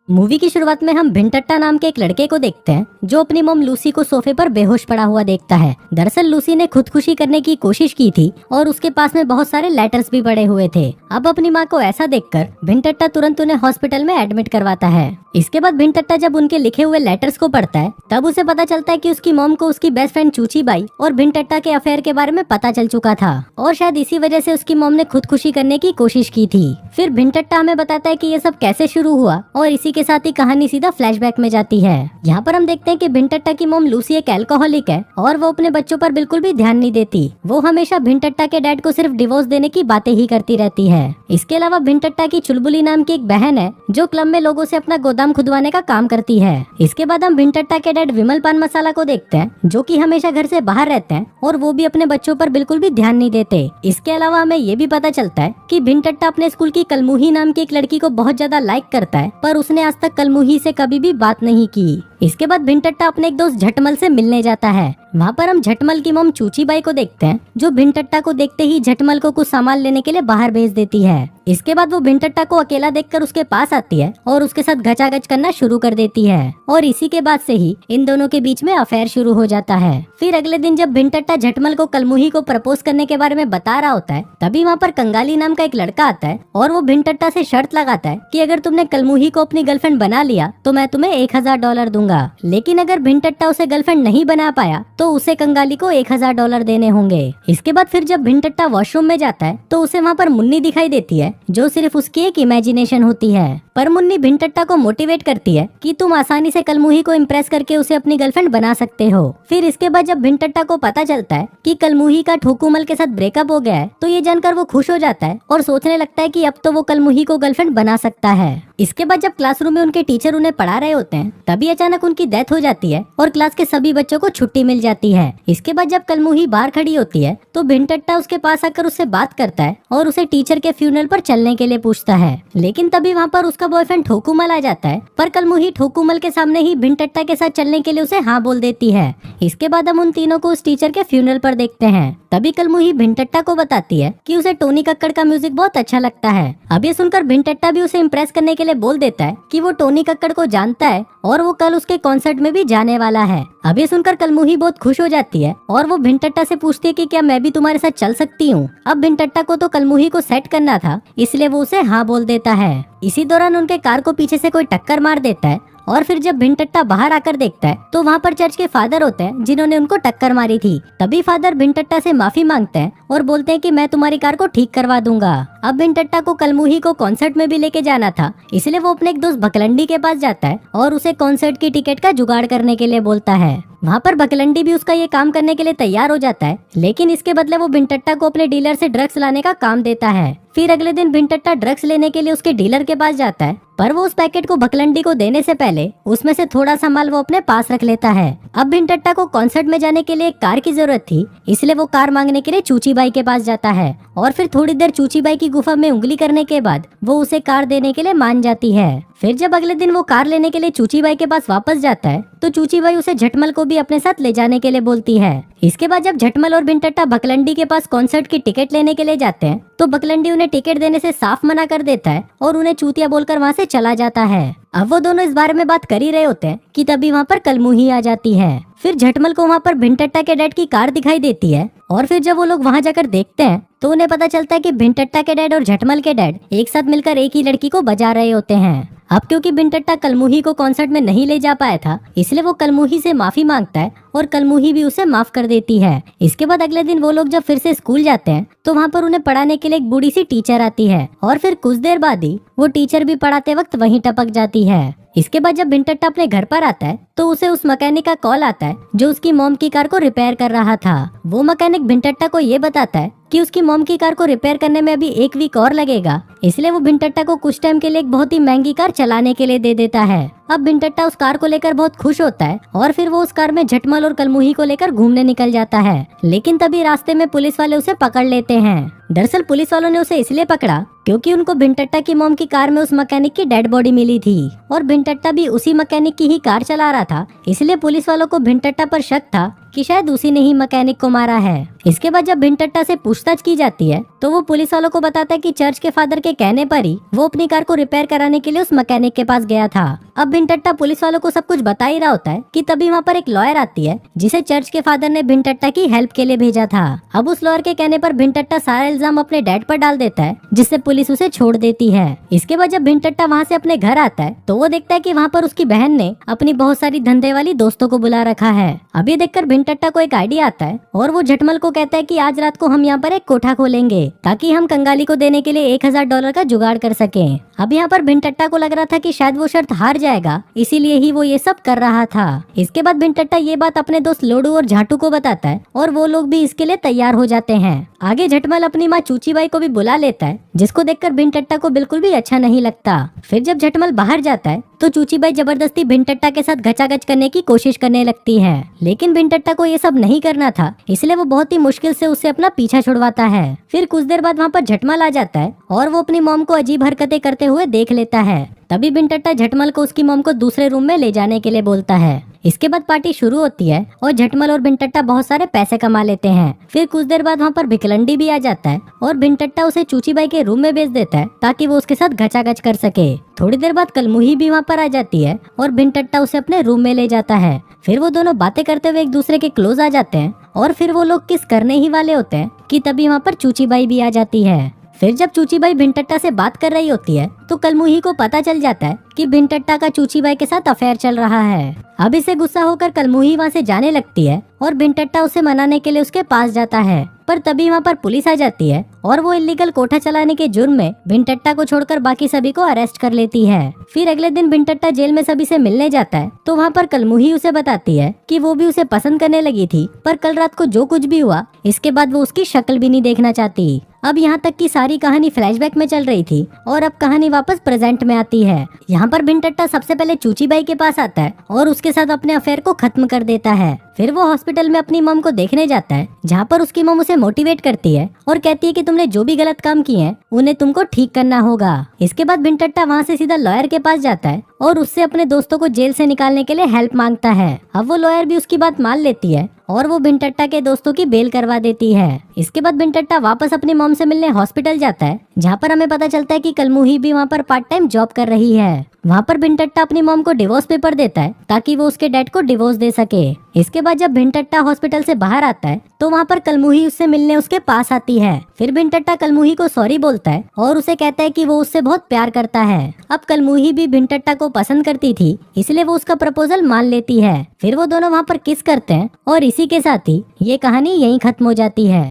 Movie की शुरुआत में हम भिनटट्टा नाम के एक लड़के को देखते हैं जो अपनी मॉम लूसी को सोफे पर बेहोश पड़ा हुआ देखता है। दरअसल लूसी ने खुदकुशी करने की कोशिश की थी और उसके पास में बहुत सारे लेटर्स भी पड़े हुए थे। अब अपनी माँ को ऐसा देखकर भिनटट्टा तुरंत उन्हें हॉस्पिटल में एडमिट करवाता है। इसके बाद भिनटट्टा जब उनके लिखे हुए लेटर्स को पढ़ता है तब उसे पता चलता है कि उसकी मॉम को उसकी बेस्ट फ्रेंड चूची बाई और भिनटट्टा के अफेयर के बारे में पता चल चुका था और शायद इसी वजह से उसकी मॉम ने खुदकुशी करने की कोशिश की थी। फिर भिनटट्टा हमें बताता है कि ये सब कैसे शुरू हुआ और इसी के साथ ही कहानी सीधा फ्लैशबैक में जाती है। यहाँ पर हम देखते हैं कि भिनटट्टा की मॉम लूसी एक अल्कोहलिक है और वो अपने बच्चों पर बिल्कुल भी ध्यान नहीं देती। वो हमेशा भिनटट्टा के डैड को सिर्फ डिवोर्स देने की बातें ही करती रहती है। इसके अलावा भिनटट्टा की चुलबुली नाम की एक बहन है जो क्लब में लोगों से अपना गोदाम खुदवाने का काम करती है। इसके बाद हम भिनटट्टा के डैड विमल पान मसाला को देखते हैं जो कि हमेशा घर से बाहर रहते हैं और वो भी अपने बच्चों पर बिल्कुल भी ध्यान नहीं देते। इसके अलावा हमें ये भी पता चलता है कि भिनटट्टा अपने स्कूल की कलमुही नाम की एक लड़की को बहुत ज्यादा लाइक करता है पर उसने आज तक कलमुही से कभी भी बात नहीं की। इसके बाद भिनटट्टा अपने एक दोस्त झटमल से मिलने जाता है। वहाँ पर हम झटमल की मॉम चूची बाई को देखते हैं जो भिनटट्टा को देखते ही झटमल को कुछ सामान लेने के लिए बाहर भेज देती है। इसके बाद वो भिनटट्टा को अकेला देखकर उसके पास आती है और उसके साथ गचागच करना शुरू कर देती है और इसी के बाद से ही इन दोनों के बीच में अफेयर शुरू हो जाता है। फिर अगले दिन जब भिनटट्टा झटमल को कलमुही को प्रपोज करने के बारे में बता रहा होता है तभी वहाँ पर कंगाली नाम का एक लड़का आता है और वो भिनटट्टा से शर्त लगाता है कि अगर तुमने कलमुही को अपनी गर्लफ्रेंड बना लिया तो मैं तुम्हें $1000 दूंगा, लेकिन अगर भिनटट्टा उसे गर्लफ्रेंड नहीं बना पाया तो उसे कंगाली को $1000 देने होंगे। इसके बाद फिर जब भिनटट्टा वॉशरूम में जाता है तो उसे वहाँ पर मुन्नी दिखाई देती है जो सिर्फ उसकी एक इमेजिनेशन होती है। पर मुन्नी भिनटट्टा को मोटिवेट करती है कि तुम आसानी से कलमुही को इम्प्रेस करके उसे अपनी गर्लफ्रेंड बना सकते हो। फिर इसके बाद जब भिनटट्टा को पता चलता है कि कलमुही का ठोकुमल के साथ ब्रेकअप हो गया है तो ये जानकर वो खुश हो जाता है और सोचने लगता है कि अब तो वो कलमुही को गर्लफ्रेंड बना सकता है। इसके बाद जब क्लासरूम में उनके टीचर उन्हें पढ़ा रहे होते हैं तभी अचानक उनकी डेथ हो जाती है और क्लास के सभी बच्चों को छुट्टी मिल जाती है। इसके बाद जब कलमुही बाहर खड़ी होती है तो भिनटट्टा उसके पास आकर उससे बात करता है और उसे टीचर के फ्यूनरल पर चलने के लिए पूछता है, लेकिन तभी वहाँ पर उसका बॉयफ्रेंड ठोकुमल आ जाता है। पर कलमुही ठोकुमल के सामने ही भिनटट्टा के साथ चलने के लिए उसे हाँ बोल देती है। इसके बाद हम उन तीनों को उस टीचर के फ्यूनरल पर देखते हैं। तभी कलमुही भिनटट्टा को बताती है कि उसे टोनी कक्कड़ का म्यूजिक बहुत अच्छा लगता है। अब ये सुनकर भिनटट्टा भी उसे इम्प्रेस करने के लिए बोल देता है कि वो टोनी कक्कड़ को जानता है और वो कल उसके कॉन्सर्ट में भी जाने वाला है। अब ये सुनकर कलमुही बहुत खुश हो जाती है और वो भिनटट्टा से पूछती है कि क्या मैं भी तुम्हारे साथ चल सकती हूँ। अब भिनटट्टा को तो कलमुही को सेट करना था इसलिए वो उसे हाँ बोल देता है। इसी दौरान उनके कार को पीछे से कोई टक्कर मार देता है और फिर जब भिनटट्टा बाहर आकर देखता है तो वहाँ पर चर्च के फादर होते हैं जिन्होंने उनको टक्कर मारी थी। तभी फादर भिनटट्टा से माफी मांगते हैं और बोलते हैं कि मैं तुम्हारी कार को ठीक करवा दूंगा। अब भिनटट्टा को कलमुही को कॉन्सर्ट में भी लेके जाना था इसलिए वो अपने एक दोस्त बकलंडी के पास जाता है और उसे कॉन्सर्ट की टिकट का जुगाड़ करने के लिए बोलता है। वहाँ पर बकलंडी भी उसका ये काम करने के लिए तैयार हो जाता है, लेकिन इसके बदले वो भिनटट्टा को अपने डीलर से ड्रग्स लाने का काम देता है। फिर अगले दिन भिनटट्टा ड्रग्स लेने के लिए उसके डीलर के पास जाता है पर वो उस पैकेट को बकलंडी को देने से पहले उसमें से थोड़ा सा माल वो अपने पास रख लेता है। अब भिनटट्टा को कॉन्सर्ट में जाने के लिए एक कार की जरूरत थी इसलिए वो कार मांगने के लिए चूची बाई के पास जाता है और फिर थोड़ी देर चूची बाई की गुफा में उंगली करने के बाद वो उसे कार देने के लिए मान जाती है। फिर जब अगले दिन वो कार लेने के लिए चूची बाई के पास वापस जाता है तो चूची बाई उसे झटमल को भी अपने साथ ले जाने के लिए बोलती है। इसके बाद जब झटमल और भिनटट्टा बकलंडी के पास कॉन्सर्ट की टिकट लेने के लिए जाते हैं तो बकलंडी उन्हें टिकट देने से साफ मना कर देता है और उन्हें चूतिया बोलकर वहाँ से चला जाता है। अब वो दोनों इस बारे में बात कर ही रहे होते हैं कि तभी वहाँ पर कलमुही आ जाती है। फिर झटमल को वहाँ पर भिनटट्टा के डैड की कार दिखाई देती है और फिर जब वो लोग वहाँ जाकर देखते हैं तो उन्हें पता चलता है कि भिनटट्टा के डैड और झटमल के डैड एक साथ मिलकर एक ही लड़की को बजा रहे होते हैं। अब क्योंकि भिनटट्टा कलमुही को कॉन्सर्ट में नहीं ले जा पाया था इसलिए वो कलमुही से माफी मांगता है और कलमुही भी उसे माफ कर देती है। इसके बाद अगले दिन वो लोग जब फिर से स्कूल जाते हैं तो वहाँ पर उन्हें पढ़ाने के लिए एक बूढ़ी सी टीचर आती है और फिर कुछ देर बाद ही वो टीचर भी पढ़ाते वक्त वहीं टपक जाती है। इसके बाद जब भिनटट्टा अपने घर पर आता है तो उसे उस मैकेनिक का कॉल आता है जो उसकी मॉम की कार को रिपेयर कर रहा था। वो मैकेनिक भिनटट्टा को ये बताता है कि उसकी मॉम की कार को रिपेयर करने में अभी 1 वीक और लगेगा इसलिए वो भिनटट्टा को कुछ टाइम के लिए एक बहुत ही महंगी कार चलाने के लिए दे देता है। अब भिनटट्टा उस कार को लेकर बहुत खुश होता है और फिर वो उस कार में झटमल और कलमुही को लेकर घूमने निकल जाता है, लेकिन तभी रास्ते में पुलिस वाले उसे पकड़ लेते हैं। दरअसल पुलिस वालों ने उसे इसलिए पकड़ा क्योंकि उनको भिंटट्टा की मॉम की कार में उस मैकेनिक की डेड बॉडी मिली थी और भिंटट्टा भी उसी मैकेनिक की ही कार चला रहा था। इसलिए पुलिस वालों को भिंटट्टा पर शक था कि शायद उसी ने ही मैकेनिक को मारा है। इसके बाद जब भिंटट्टा से पूछताछ की जाती है तो वो पुलिस वालों को बताता है कि चर्च के फादर के कहने पर ही वो अपनी कार को रिपेयर कराने के लिए उस मैकेनिक के पास गया था। अब भिंटट्टा पुलिस वालों को सब कुछ बता ही रहा होता है कि तभी वहाँ पर एक लॉयर आती है जिसे चर्च के फादर ने भिंटट्टा की हेल्प के लिए भेजा था। अब उस लॉयर के कहने पर भिंटट्टा सारा इल्जाम अपने डैड पर डाल देता है जिससे पुलिस उसे छोड़ देती है। इसके बाद जब भिंटट्टा वहाँ से अपने घर आता है तो वो देखता है कि वहाँ पर उसकी बहन ने अपनी बहुत सारी धंधे वाली दोस्तों को बुला रखा है। अभी देखकर भिंटट्टा को एक आइडिया आता है और वो झटमल को कहता है कि आज रात को हम यहाँ पर एक कोठा खोलेंगे ताकि हम कंगाली को देने के लिए $1000 का जुगाड़ कर सकें। अब यहाँ पर भिंटट्टा को लग रहा था कि शायद वो शर्त हार जाएगा, इसीलिए ही वो ये सब कर रहा था। इसके बाद भिंटट्टा ये बात अपने दोस्त लोडू और झाटू को बताता है और वो लोग भी इसके लिए तैयार हो जाते हैं। आगे झटमल अपनी माँ चूचीबाई को भी बुला लेता है जिसको देखकर भिंटट्टा को बिल्कुल भी अच्छा नहीं लगता। फिर जब झटमल बाहर जाता है तो चूचीबाई जबरदस्ती भिंटट्टा के साथ घचाघच करने की कोशिश करने लगती है, लेकिन भिंटट्टा को ये सब नहीं करना था इसलिए वो बहुत ही मुश्किल से उससे अपना पीछा छुड़वाता है। फिर कुछ देर बाद वहाँ पर झटमल आ जाता है और वो अपनी मॉम को अजीब हरकतें करते हुए देख लेता है। तभी भिंटट्टा झटमल को उसकी मॉम को दूसरे रूम में ले जाने के लिए बोलता है। इसके बाद पार्टी शुरू होती है और झटमल और भिंटट्टा बहुत सारे पैसे कमा लेते हैं। फिर कुछ देर बाद वहाँ पर भिकलंडी भी आ जाता है और भिंटट्टा उसे चूचीबाई के रूम में भेज देता है ताकि वो उसके साथ घचाघच कर सके। थोड़ी देर बाद कलमुही भी वहाँ पर आ जाती है और भिंटट्टा उसे अपने रूम में ले जाता है। फिर वो दोनों बातें करते हुए एक दूसरे के क्लोज आ जाते हैं और फिर वो लोग किस करने ही वाले होते हैं कि तभी वहाँ पर चूचीबाई भी आ जाती है। फिर जब चूचीबाई भिंटट्टा से बात कर रही होती है तो कलमुही को पता चल जाता है कि भिंटट्टा का चूचीबाई के साथ अफेयर चल रहा है। अब इसे गुस्सा होकर कलमुही वहाँ से जाने लगती है और भिंटट्टा उसे मनाने के लिए उसके पास जाता है, पर तभी वहाँ पर पुलिस आ जाती है और वो इलीगल कोठा चलाने के जुर्म में भिंटट्टा को छोड़कर बाकी सभी को अरेस्ट कर लेती है। फिर अगले दिन भिंटट्टा जेल में सभी से मिलने जाता है तो वहाँ पर कलमुही उसे बताती है कि वो भी उसे पसंद करने लगी थी, पर कल रात को जो कुछ भी हुआ इसके बाद वो उसकी शक्ल भी नहीं देखना चाहती। अब यहाँ तक की सारी कहानी फ्लैशबैक में चल रही थी और अब कहानी वापस प्रेजेंट में आती है। यहाँ पर भिंटट्टा सबसे पहले चूचीबाई के पास आता है और उसके साथ अपने अफेयर को खत्म कर देता है। फिर वो हॉस्पिटल में अपनी मॉम को देखने जाता है जहाँ पर उसकी मॉम उसे मोटिवेट करती है और कहती है कि तुमने जो भी गलत काम किए हैं उन्हें तुमको ठीक करना होगा। इसके बाद भिंटट्टा वहाँ से सीधा लॉयर के पास जाता है और उससे अपने दोस्तों को जेल से निकालने के लिए हेल्प मांगता है। अब वो लॉयर भी उसकी बात मान लेती है और वो भिंटट्टा के दोस्तों की बेल करवा देती है। इसके बाद भिंटट्टा वापस अपनी मॉम से मिलने हॉस्पिटल जाता है जहाँ पर हमें पता चलता है कि कलमुही भी वहाँ पर पार्ट टाइम जॉब कर रही है। वहाँ पर भिंटट्टा अपनी मॉम को डिवोर्स पेपर देता है ताकि वो उसके डैड को डिवोर्स दे सके। इसके बाद जब भिंटट्टा हॉस्पिटल से बाहर आता है तो वहाँ पर कलमुही उससे मिलने उसके पास आती है। फिर भिंटट्टा कलमुही को सॉरी बोलता है और उसे कहता है कि वो उससे बहुत प्यार करता है। अब कलमुही भी भिंटट्टा को पसंद करती थी इसलिए वो उसका प्रपोजल मान लेती है। फिर वो दोनों वहाँ पर किस करते हैं और इसी के साथ ही ये कहानी यहीं खत्म हो जाती है।